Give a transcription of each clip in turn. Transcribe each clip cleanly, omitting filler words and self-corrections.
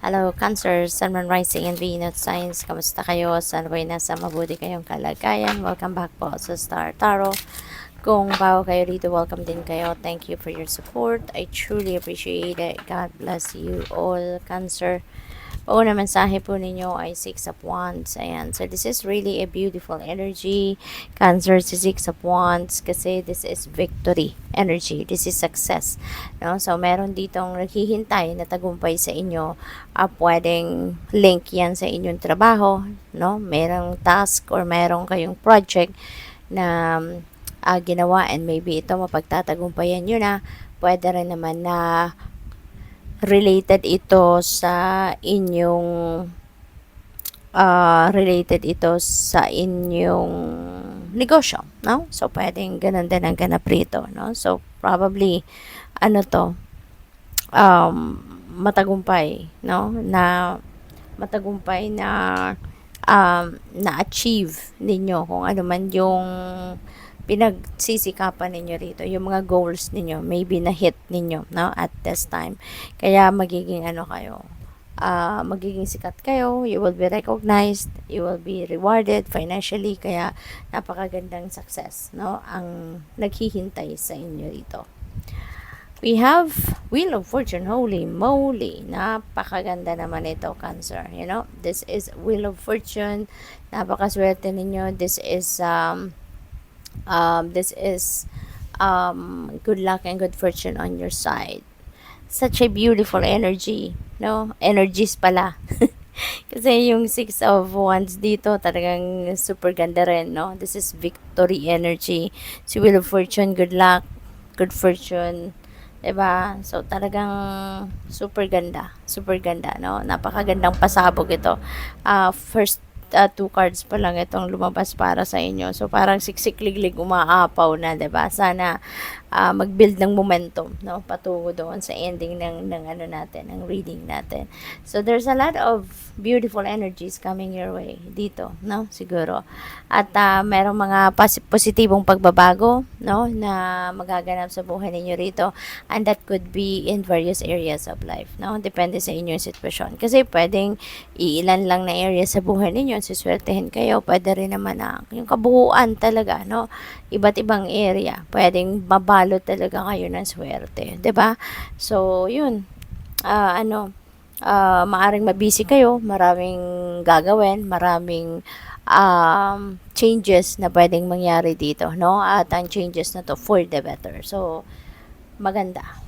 Hello, Cancer, Sun, Moon, Rising, and Venus Signs. Kamusta kayo? Sana ba'y nasa mabuti kayong kalagayan? Welcome back po sa Star Tarot. Kung bago kayo dito, welcome din kayo. Thank you for your support. I truly appreciate it. God bless you all, Cancer. Una mensahe po ninyo ay Six of Wands. Ayan. So, this is really a beautiful energy. Cancer si Six of Wands kasi this is victory energy. This is success. No? So, meron ditong naghihintay na tagumpay sa inyo. Pwedeng link yan sa inyong trabaho. No? Merong task or merong kayong project na ginawa and maybe ito mapagtatagumpayan nyo na. Pwede rin naman na related ito sa inyong negosyo, no? So pwedeng ganun din ang ganap rito, no? So probably matagumpay, no? Na-achieve ninyo kung ano man yung pinagsisikapan ninyo rito, yung mga goals ninyo, maybe na-hit ninyo, no, at this time. Kaya magiging magiging sikat kayo, you will be recognized, you will be rewarded financially, kaya napakagandang success, no, ang naghihintay sa inyo rito. We have Wheel of Fortune. Holy moly, napakaganda naman ito, Cancer. You know, this is Wheel of Fortune. Napakaswerte ninyo. This is good luck and good fortune on your side. Such a beautiful energy, no? Energies pala. Kasi yung Six of Wands dito talagang super ganda rin, no? This is victory energy. Si Wheel of Fortune, good luck, good fortune, diba? So talagang super ganda, no? Napakagandang pasabog ito. First two cards pa lang itong lumabas para sa inyo. So, parang siksik-liglig umaapaw na, diba? Sana mag-build ng momentum, no? Patungo doon sa ending ng reading natin. So, there's a lot of beautiful energies coming your way dito, no? Siguro. At merong mga positibong pagbabago, no? Na magaganap sa buhay ninyo rito. And that could be in various areas of life, no? Depende sa inyong sitwasyon. Kasi pwedeng iilan lang na area sa buhay ninyo, siswertehin kayo. Pwede rin naman yung kabuuan talaga, no? Iba't ibang area. Pwedeng mabalot talaga kayo ng swerte, 'di ba? So, yun. Maaring mabisi kayo, maraming gagawin, maraming changes na pwedeng mangyari dito, no? At ang changes na to for the better. So, maganda.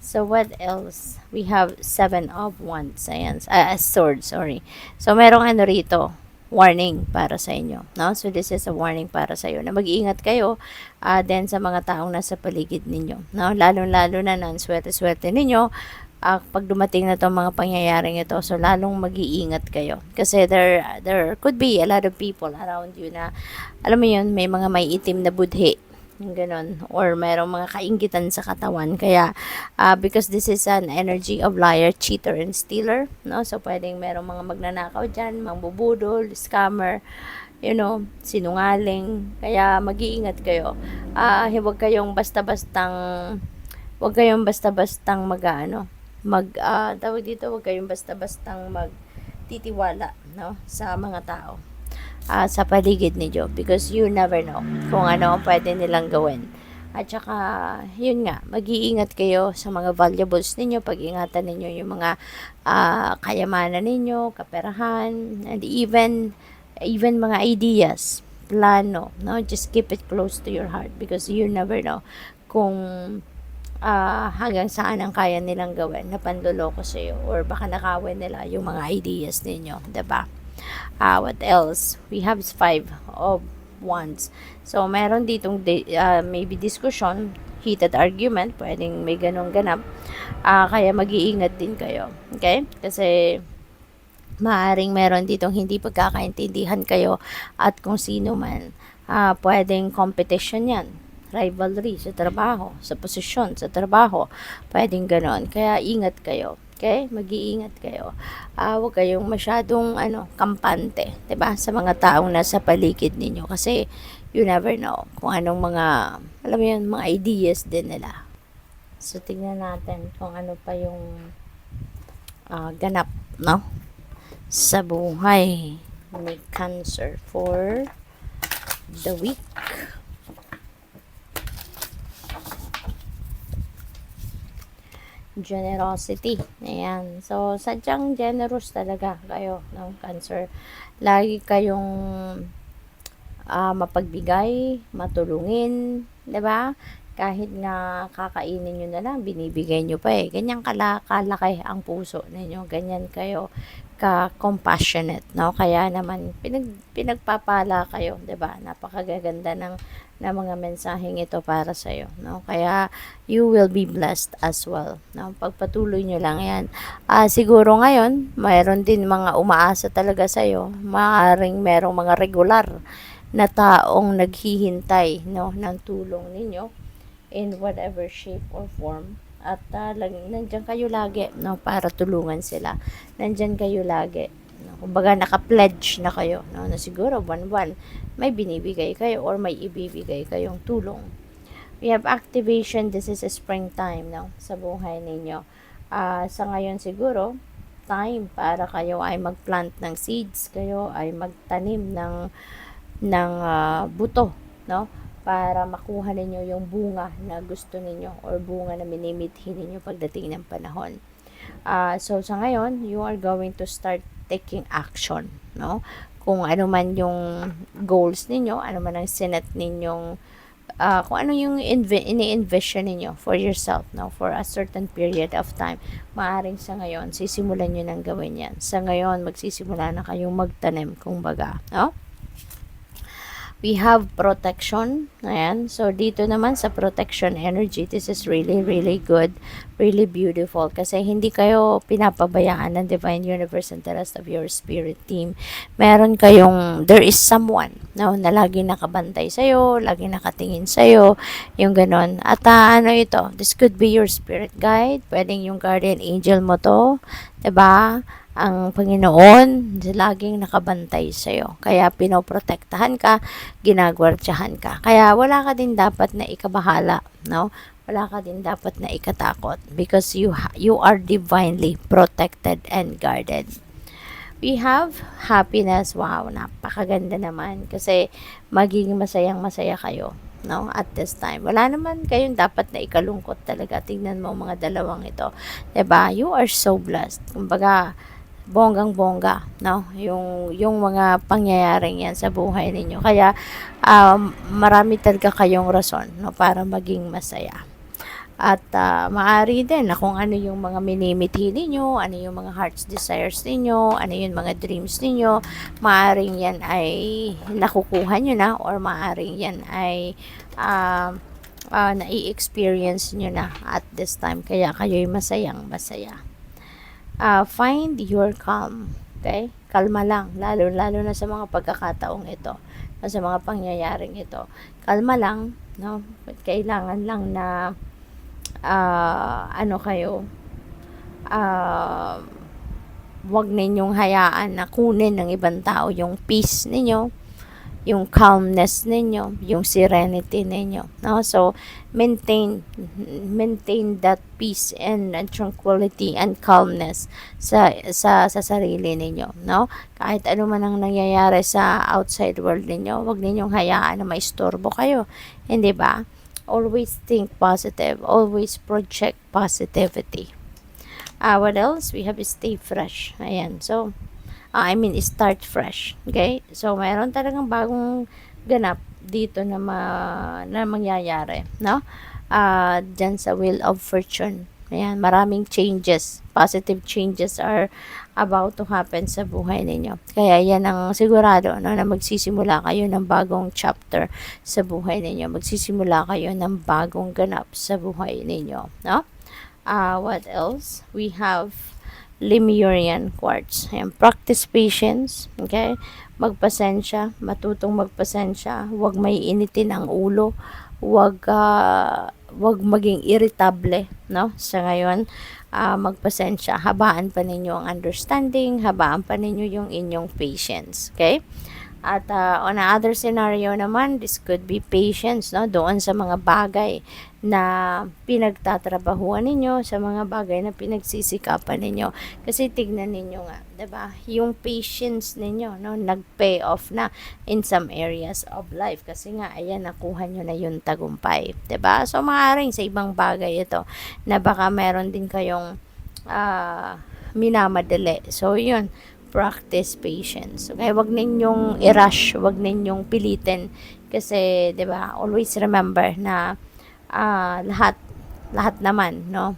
So, what else? We have Seven of Wands. Ayan. Sword, sorry. So, merong rito. Warning para sa inyo, no? So, this is a warning para sa iyo na mag-iingat kayo then sa mga taong nasa paligid ninyo, no? Lalo-lalo na ng swerte-swerte ninyo pag dumating na itong mga pangyayaring ito. So, lalong mag-iingat kayo. Kasi there could be a lot of people around you na, alam mo yun, may mga may itim na budhi, ganon, or merong mga kainggitan sa katawan. Kaya because this is an energy of liar, cheater, and stealer, no? So pwedeng merong mga magnanakaw dyan, mangbubudol, scammer, you know, sinungaling. Kaya mag-iingat kayo. Huwag kayong basta-bastang huwag kayong basta-bastang magtitiwala, no, sa mga tao sa paligid ninyo, because you never know kung ano ang pwede nilang gawin. At saka, yun nga, mag-iingat kayo sa mga valuables ninyo, pag-ingatan ninyo yung mga kayamanan ninyo, kaperahan, and even mga ideas, plano, no? Just keep it close to your heart, because you never know kung hanggang saan ang kaya nilang gawin na panloloko sa iyo, or baka nakawin nila yung mga ideas ninyo, diba? What else? We have Five of Wands. So, meron ditong maybe discussion, heated argument, pwedeng may ganong ganap. Kaya mag-iingat din kayo. Okay? Kasi maaring meron ditong hindi pagkakaintindihan kayo at kung sino man. Pwedeng competition yan. Rivalry sa trabaho, sa posisyon, sa trabaho. Pwedeng ganon. Kaya ingat kayo. Okay? Mag-iingat kayo. Huwag kayong masyadong kampante, 'di ba? Sa mga taong nasa paligid ninyo, kasi you never know kung anong mga, alam mo yun, mga ideas din nila. So, tingnan natin kung ano pa yung ganap no? Sa buhay ni Cancer for the week. Generosity. Ayan. So, sadyang generous talaga kayo ng Cancer. Lagi kayong mapagbigay, matulungin, 'di ba? Kahit nga kakainin nyo na lang, binibigay nyo pa eh. Ganyan kalaki ang puso ninyo. Ganyan kayo ka-compassionate, no? Kaya naman, pinagpapala kayo, 'di ba? Napakaganda ng mga mensaheng ito para sa iyo, no? Kaya, you will be blessed as well, no? Pagpatuloy nyo lang yan. Siguro ngayon, mayroon din mga umaasa talaga sa iyo. Maaaring merong mga regular na taong naghihintay, no, ng tulong ninyo in whatever shape or form. At nandyan kayo lagi, no, para tulungan sila. Nandyan kayo lagi. No? Kumbaga, naka-pledge na kayo, no, na siguro buwan-buwan may binibigay kayo or may ibibigay kayong tulong. We have activation. This is a springtime, no, sa buhay ninyo. Sa ngayon siguro, time para kayo ay magplant ng seeds, kayo ay magtanim ng buto, no? Para makuha ninyo yung bunga na gusto ninyo or bunga na minimithi ninyo pagdating ng panahon. So, sa ngayon, you are going to start taking action, no? Kung ano man yung goals ninyo, ano man ang sinet ninyong, kung ano yung ini-envision ninyo for yourself, no? For a certain period of time. Maaring sa ngayon, sisimulan nyo nang gawin yan. Sa ngayon, magsisimula na kayong magtanim, kumbaga, no? We have protection. Ayan. So, dito naman sa protection energy, this is really, really good. Really beautiful. Kasi hindi kayo pinapabayaan ng Divine Universe and the rest of your spirit team. Meron kayong, there is someone, no, na lagi nakabantay sa'yo, lagi nakatingin sa'yo, yung ganon. At ano ito, this could be your spirit guide. Pwedeng yung guardian angel mo to. Diba? Ang Panginoon, laging nakabantay sa'yo. Kaya pinoprotektahan ka, ginagwardyahan ka. Kaya wala ka din dapat na ikabahala, no? Wala ka din dapat na ikatakot because you are divinely protected and guarded. We have happiness. Wow, napakaganda naman kasi magiging masayang-masaya kayo, no, at this time. Wala naman kayong dapat na ikalungkot talaga. Tingnan mo mga dalawang ito. 'Di ba? You are so blessed. Kumbaga, bonggang-bongga, no? Yung mga pangyayaring yan sa buhay ninyo. Kaya, marami talaga kayong rason, no, para maging masaya. At maaari din na kung ano yung mga minimithi ninyo, ano yung mga heart's desires ninyo, ano yung mga dreams ninyo, maaaring yan ay nakukuha nyo na or maaaring yan ay nai-experience nyo na at this time. Kaya kayo'y masayang masaya. Find your calm. Okay? Kalma lang. Lalo na sa mga pagkakataong ito. Sa mga pangyayaring ito. Kalma lang. No? Kailangan lang na wag ninyong hayaan na kunin ng ibang tao yung peace ninyo, yung calmness ninyo, yung serenity ninyo, no? So maintain that peace and tranquility and calmness sa sarili ninyo, no? Kahit ano man ang nangyayari sa outside world ninyo, wag ninyong hayaan na maistorbo kayo, hindi ba? Always think positive, always project positivity. What else? We have stay fresh. Ayan. So start fresh. Okay? So, mayroon talagang bagong ganap dito na mangyayari, no? Dyan sa Wheel of Fortune. Ayan, maraming changes. Positive changes are about to happen sa buhay ninyo. Kaya yan ang sigurado, no, na magsisimula kayo ng bagong chapter sa buhay ninyo. Magsisimula kayo ng bagong ganap sa buhay ninyo, no? What else? We have Lemurian quartz. Ayan, practice patience, okay? Magpasensya, matutong magpasensya, huwag may initin ang ulo, huwag maging irritable, no? Sa ngayon, magpasensya, habaan pa ninyo ang understanding, habaan pa ninyo yung inyong patience, okay? At on another scenario naman, this could be patience, no? Doon sa mga bagay na pinagtatrabahuan ninyo, sa mga bagay na pinagsisikapan ninyo. Kasi tignan ninyo nga, 'di ba? Yung patience ninyo, no, nag-pay off na in some areas of life kasi nga ayan nakuha nyo na yung tagumpay, 'di ba? So maaaring sa ibang bagay ito na baka meron din kayong minamadali. So yun, practice patience. Okay, wag ninyong i-rush, wag ninyong pilitin kasi 'di ba? Always remember na lahat naman, no?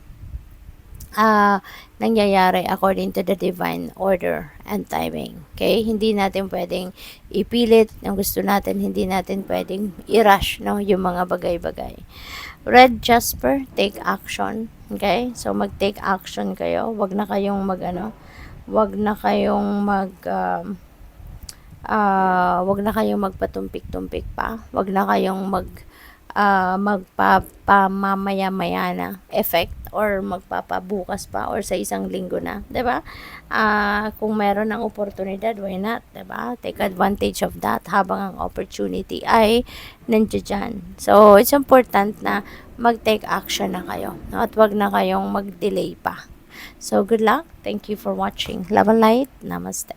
Nangyayari according to the divine order and timing. Okay? Hindi natin pwedeng ipilit ang gusto natin, hindi natin pwedeng i-rush, no, yung mga bagay-bagay. Red Jasper, take action. Okay? So mag-take action kayo. Wag na kayong wag na kayong wag na kayong magpatumpik-tumpik pa. Wag na kayong magpapamamaya-maya na effect or magpapabukas pa or sa isang linggo na, 'di ba? Kung meron ng oportunidad, why not, 'di ba? Take advantage of that habang ang opportunity ay nandiyan. So, it's important na mag-take action na kayo, no? At wag na kayong mag-delay pa. So, good luck. Thank you for watching. Love and light. Namaste.